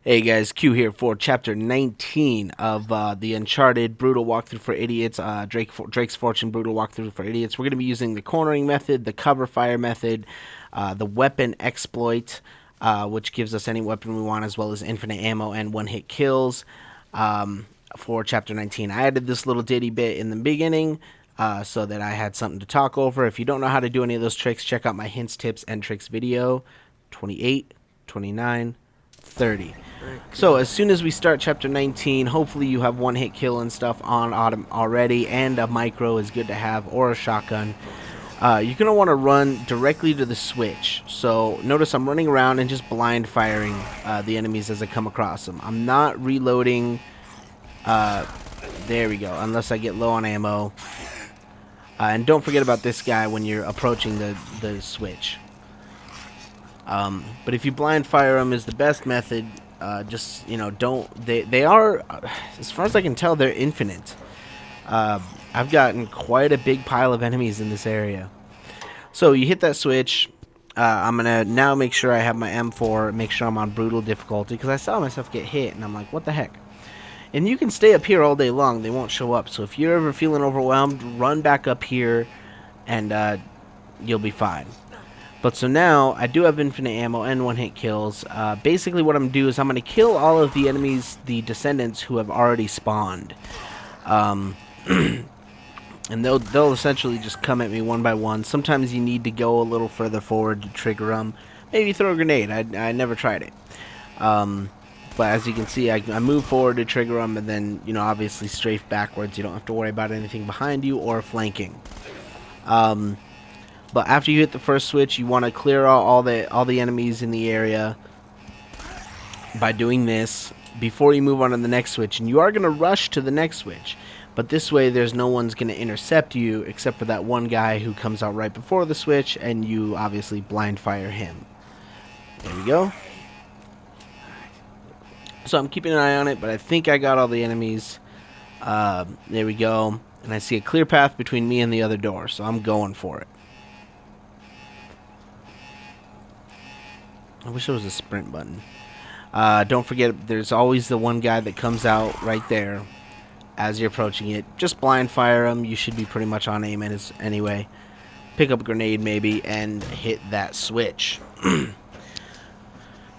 Hey guys, Q here for chapter 19 of the Uncharted Brutal Walkthrough for Idiots, Drake's Fortune Brutal Walkthrough for Idiots. We're going to be using the cornering method, the cover fire method, the weapon exploit, which gives us any weapon we want, as well as infinite ammo and one-hit kills for chapter 19. I added this little ditty bit in the beginning so that I had something to talk over. If you don't know how to do any of those tricks, check out my hints, tips, and tricks video 28, 29, 30. So as soon as we start chapter 19, hopefully you have one hit kill and stuff on autumn already, and a micro is good to have, or a shotgun. You're going to want to run directly to the switch. So notice I'm running around and just blind firing the enemies as I come across them. I'm not reloading. There we go, unless I get low on ammo. And don't forget about this guy when you're approaching the switch. But if you blind fire them is the best method. Just, you know, they are, as far as I can tell, they're infinite. I've gotten quite a big pile of enemies in this area. So you hit that switch. I'm gonna now make sure I have my M4, make sure I'm on brutal difficulty, because I saw myself get hit and I'm like, what the heck. And you can stay up here all day long, they won't show up. So if you're ever feeling overwhelmed, run back up here and you'll be fine. But so now, I do have infinite ammo and one-hit kills. Basically what I'm going to do is I'm going to kill all of the enemies, the descendants, who have already spawned. And they'll essentially just come at me one by one. Sometimes you need to go a little further forward to trigger them. Maybe throw a grenade. I never tried it. But as you can see, I move forward to trigger them, and then, you know, obviously strafe backwards. You don't have to worry about anything behind you or flanking. But after you hit the first switch, you want to clear out all the enemies in the area by doing this before you move on to the next switch. And you are going to rush to the next switch. But this way, there's no one's going to intercept you except for that one guy who comes out right before the switch, and you obviously blind fire him. There we go. So I'm keeping an eye on it, but I think I got all the enemies. There we go. And I see a clear path between me and the other door, so I'm going for it. I wish there was a sprint button. Don't forget, there's always the one guy that comes out right there as you're approaching it. Just blind fire him. You should be pretty much on aim anyway. Pick up a grenade maybe and hit that switch.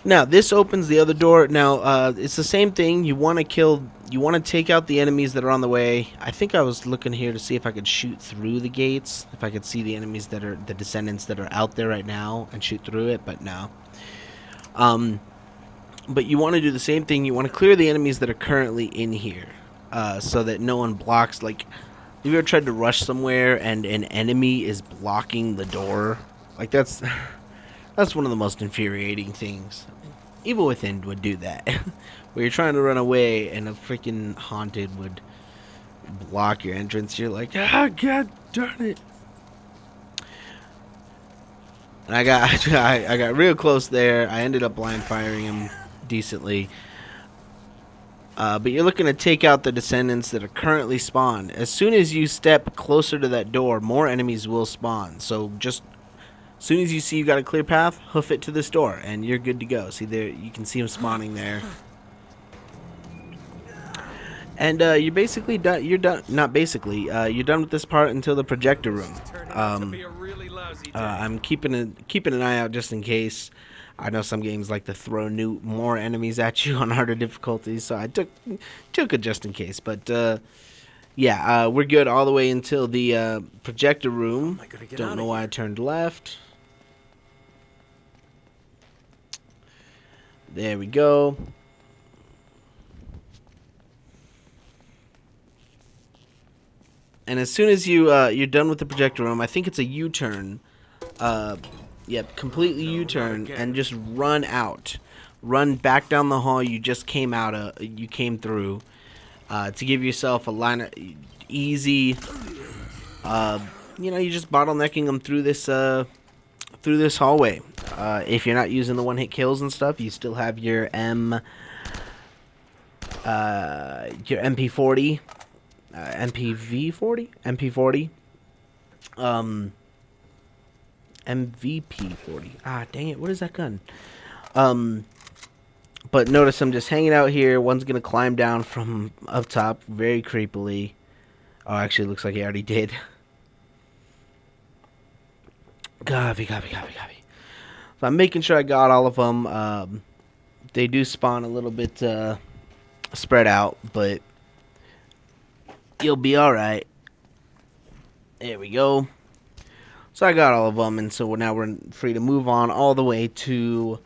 Now, this opens the other door. Now, it's the same thing. You want to take out the enemies that are on the way. I think I was looking here to see if I could shoot through the gates. If I could see the enemies that are the descendants that are out there right now and shoot through it, but no. But you want to do the same thing. You want to clear the enemies that are currently in here, so that no one blocks. Like, have you ever tried to rush somewhere and an enemy is blocking the door? Like, that's one of the most infuriating things. Evil Within would do that. Where you're trying to run away and a freaking haunted would block your entrance. You're like, ah, god darn it. And I got real close there. I ended up blind firing him decently. But you're looking to take out the descendants that are currently spawned. As soon as you step closer to that door, more enemies will spawn. So just as soon as you see you got a clear path, hoof it to this door, and you're good to go. See there, you can see them spawning there. And you're basically done. You're done. Not basically. You're done with this part until the projector room. I'm keeping an eye out just in case. I know some games like to throw more enemies at you on harder difficulties, so I took it just in case. But yeah, we're good all the way until the projector room. Don't know why I turned left. There we go. And as soon as you're done with the projector room, I think it's a U-turn. Yep, completely U-turn and just run out. Run back down the hall you just came through, to give yourself a line of easy. You know, you're just bottlenecking them through this hallway. If you're not using the one-hit kills and stuff, you still have your MP40. MPV40? MP40. MVP40. Ah, dang it. What is that gun? But notice I'm just hanging out here. One's going to climb down from up top very creepily. Oh, actually, it looks like he already did. Copy. So I'm making sure I got all of them. They do spawn a little bit spread out, but you'll be alright. There we go. So I got all of them, and so now we're free to move on all the way to...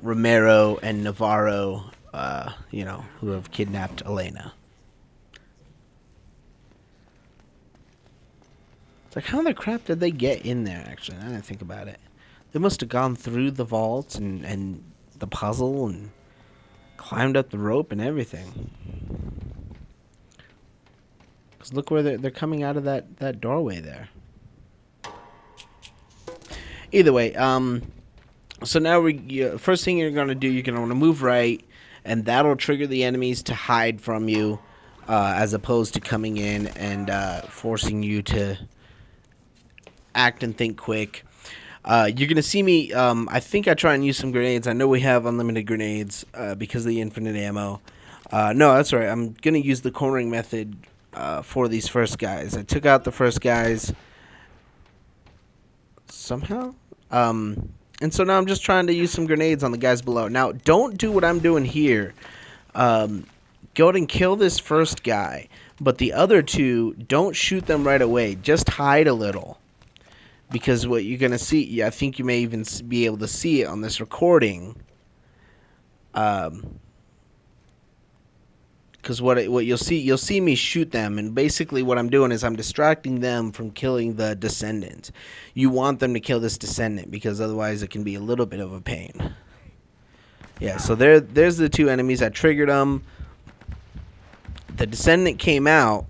Romero and Navarro, who have kidnapped Elena. It's like, how the crap did they get in there, actually? Now that I think about it. They must have gone through the vault and the puzzle and climbed up the rope and everything. Because look where they're coming out of that doorway there. Either way, so now first thing you're going to do, you're going to want to move right, and that'll trigger the enemies to hide from you, as opposed to coming in and forcing you to act and think quick. You're going to see me, I think I try and use some grenades. I know we have unlimited grenades because of the infinite ammo. No, that's all right. I'm going to use the cornering method for these first guys. I took out the first guys somehow. And so now I'm just trying to use some grenades on the guys below. Now, don't do what I'm doing here. Go ahead and kill this first guy. But the other two, don't shoot them right away. Just hide a little. Because what you're going to see, I think you may even be able to see it on this recording. Because what you'll see me shoot them, and basically what I'm doing is I'm distracting them from killing the descendant. You want them to kill this descendant because otherwise it can be a little bit of a pain. Yeah, so there's the two enemies. I triggered them. The descendant came out,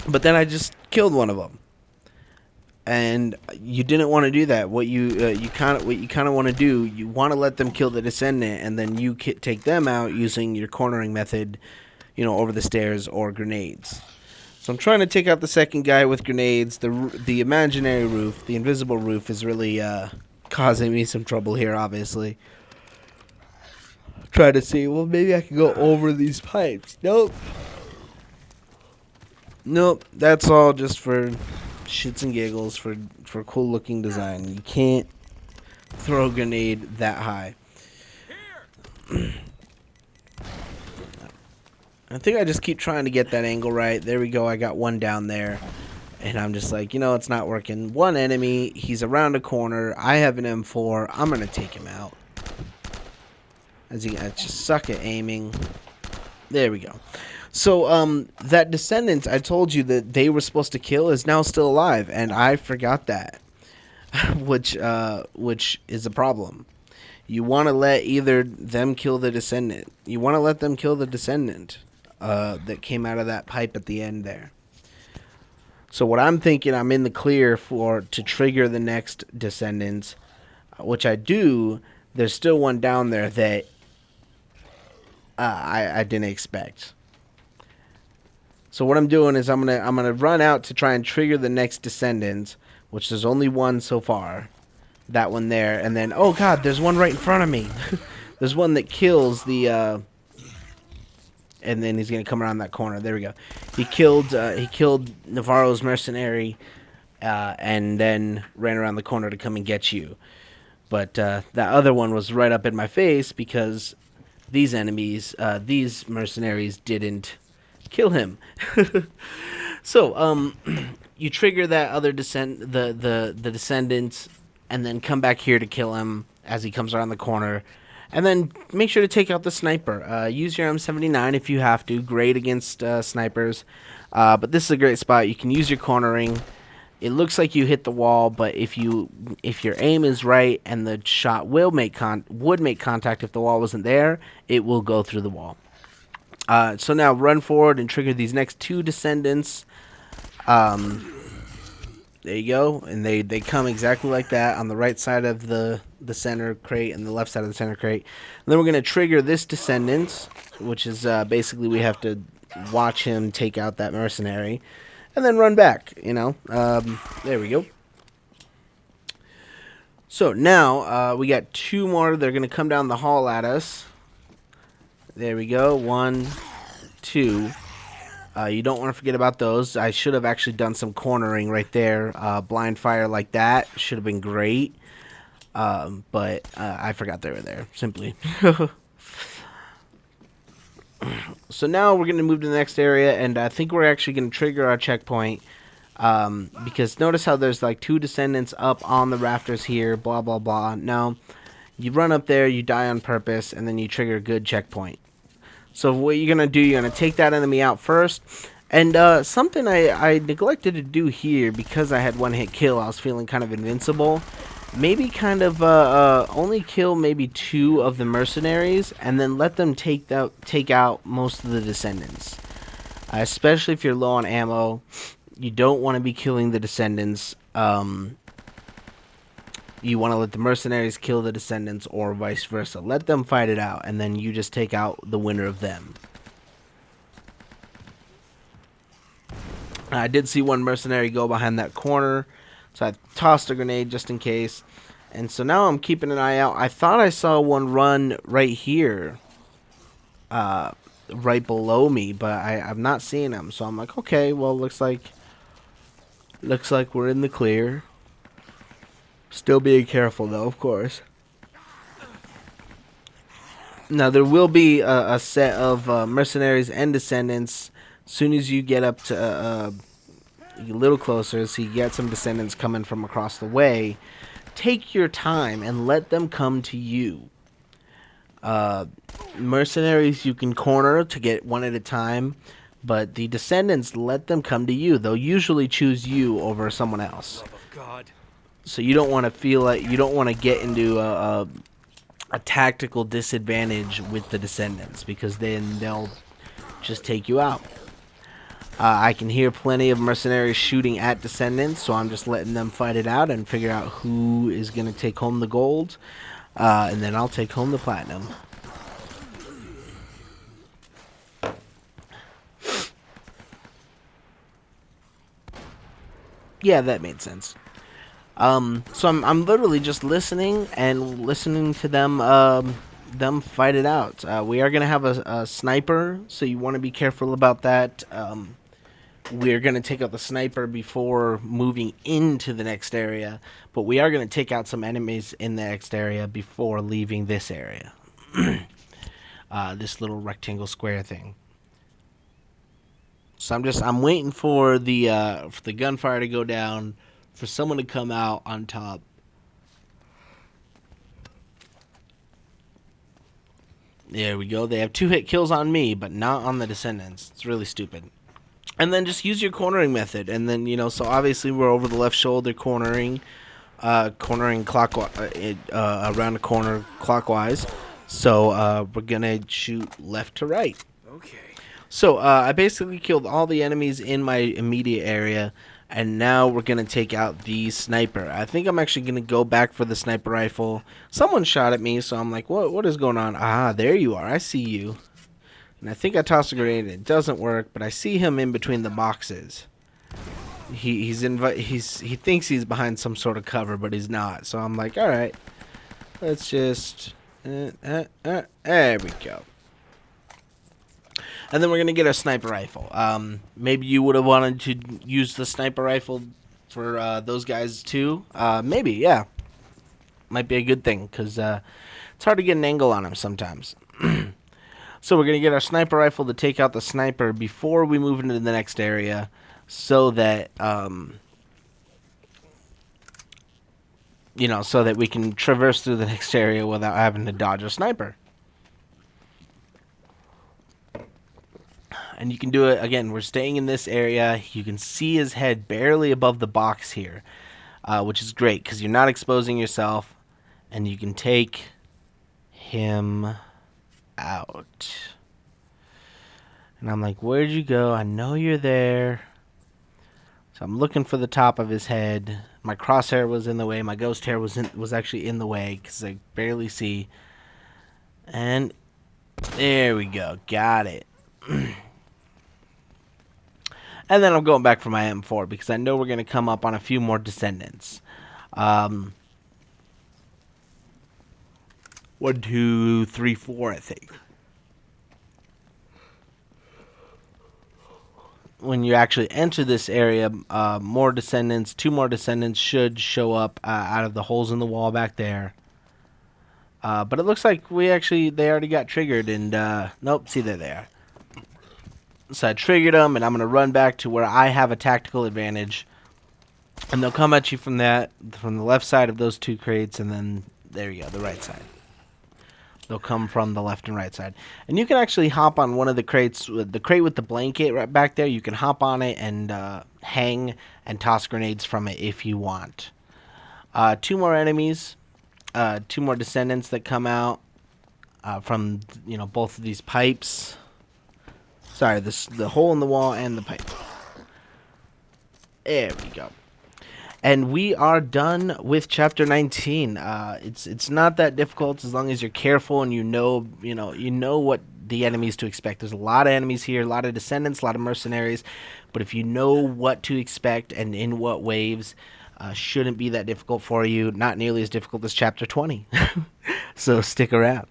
but then I just killed one of them. And you didn't want to do that. What you kind of want to do, you want to let them kill the descendant, and then you take them out using your cornering method, over the stairs or grenades. So I'm trying to take out the second guy with grenades. The imaginary roof, the invisible roof, is really causing me some trouble here. Obviously, try to see. Well, maybe I can go over these pipes. Nope. That's all just for shits and giggles, for cool looking design. You can't throw a grenade that high. I think I just keep trying to get that angle right. There we go. I got one down there. And I'm just like, it's not working. One enemy. He's around a corner. I have an M4. I'm going to take him out. I just suck at aiming. There we go. So, that descendant I told you that they were supposed to kill is now still alive, and I forgot that, which is a problem. You want to let either them kill the descendant. You want to let them kill the descendant that came out of that pipe at the end there. So what I'm thinking, I'm in the clear to trigger the next descendants, which I do. There's still one down there that I didn't expect. So what I'm doing is I'm gonna run out to try and trigger the next descendant, which there's only one so far. That one there, and then oh god, there's one right in front of me. There's one that kills the and then he's gonna come around that corner. There we go. He killed Navarro's mercenary, and then ran around the corner to come and get you. But that other one was right up in my face because these enemies, these mercenaries didn't kill him. So you trigger that other the descendants, and then come back here to kill him as he comes around the corner, and then make sure to take out the sniper. Use your M79 if you have to. Great against snipers, but this is a great spot. You can use your cornering. It looks like you hit the wall, but if your aim is right and the shot would make contact if the wall wasn't there, it will go through the wall. So now run forward and trigger these next two descendants. There you go. And they come exactly like that on the right side of the center crate and the left side of the center crate. And then we're going to trigger this descendant, which is basically we have to watch him take out that mercenary and then run back, you know. There we go. So now we got two more. They're going to come down the hall at us. There we go. 1, 2. You don't want to forget about those. I should have actually done some cornering right there. Blind fire like that should have been great. But I forgot they were there, simply. So now we're going to move to the next area, and I think we're actually going to trigger our checkpoint. Because notice how there's like 2 descendants up on the rafters here, blah, blah, blah. No, you run up there, you die on purpose, and then you trigger a good checkpoint. So what you're going to do, you're going to take that enemy out first. And something I neglected to do here, because I had one-hit kill, I was feeling kind of invincible. Maybe kind of only kill maybe 2 of the mercenaries, and then let them take out most of the descendants. Especially if you're low on ammo, you don't want to be killing the descendants. You want to let the mercenaries kill the descendants, or vice versa. Let them fight it out, and then you just take out the winner of them. I did see one mercenary go behind that corner, so I tossed a grenade just in case. And so now I'm keeping an eye out. I thought I saw one run right here, right below me, but I'm not seeing him. So I'm like, okay, well, looks like we're in the clear. Still being careful, though, of course. Now, there will be a set of mercenaries and descendants. As soon as you get up to a little closer, so you get some descendants coming from across the way, take your time and let them come to you. Mercenaries you can corner to get one at a time, but the descendants, let them come to you. They'll usually choose you over someone else. Love of God. So you don't want to feel like you don't want to get into a tactical disadvantage with the descendants, because then they'll just take you out. I can hear plenty of mercenaries shooting at descendants, so I'm just letting them fight it out and figure out who is going to take home the gold, and then I'll take home the platinum. Yeah, that made sense. So I'm literally just listening to them fight it out. We are gonna have a sniper, so you want to be careful about that. We're gonna take out the sniper before moving into the next area, but we are gonna take out some enemies in the next area before leaving this area. This little rectangle square thing. So I'm waiting for the gunfire to go down, for someone to come out on top. There we go. They have 2-hit kills on me, but not on the descendants. It's really stupid. And then just use your cornering method. And then, so obviously we're over the left shoulder cornering clockwise, around the corner clockwise. So we're going to shoot left to right. Okay. So I basically killed all the enemies in my immediate area. And now we're going to take out the sniper. I think I'm actually going to go back for the sniper rifle. Someone shot at me, so I'm like, what is going on? Ah, there you are. I see you. And I think I tossed a grenade. It doesn't work, but I see him in between the boxes. He thinks he's behind some sort of cover, but he's not. So I'm like, all right. Let's just... there we go. And then we're going to get a sniper rifle. Maybe you would have wanted to use the sniper rifle for those guys too. Maybe, yeah. Might be a good thing, because it's hard to get an angle on them sometimes. So we're going to get our sniper rifle to take out the sniper before we move into the next area, so that, so that we can traverse through the next area without having to dodge a sniper. And you can do it, again, we're staying in this area. You can see his head barely above the box here, which is great, because you're not exposing yourself, and you can take him out. And I'm like, where'd you go? I know you're there. So I'm looking for the top of his head. My crosshair was in the way. My ghost hair was actually in the way because I barely see. And there we go. Got it. And then I'm going back for my M4 because I know we're going to come up on a few more descendants. 1, 2, 3, 4, I think. When you actually enter this area, more descendants, 2 more descendants should show up out of the holes in the wall back there. But it looks like they already got triggered, and nope, see, there they are. So I triggered them, and I'm going to run back to where I have a tactical advantage. And they'll come at you from the left side of those 2 crates, and then there you go, the right side. They'll come from the left and right side. And you can actually hop on one of the crates, the crate with the blanket right back there. You can hop on it and hang and toss grenades from it if you want. 2 more enemies, 2 more descendants that come out from both of these pipes. Sorry, the hole in the wall and the pipe. There we go. And we are done with chapter 19. It's not that difficult as long as you're careful and you know what the enemies to expect. There's a lot of enemies here, a lot of descendants, a lot of mercenaries, but if you know what to expect and in what waves, shouldn't be that difficult for you. Not nearly as difficult as chapter 20. So stick around.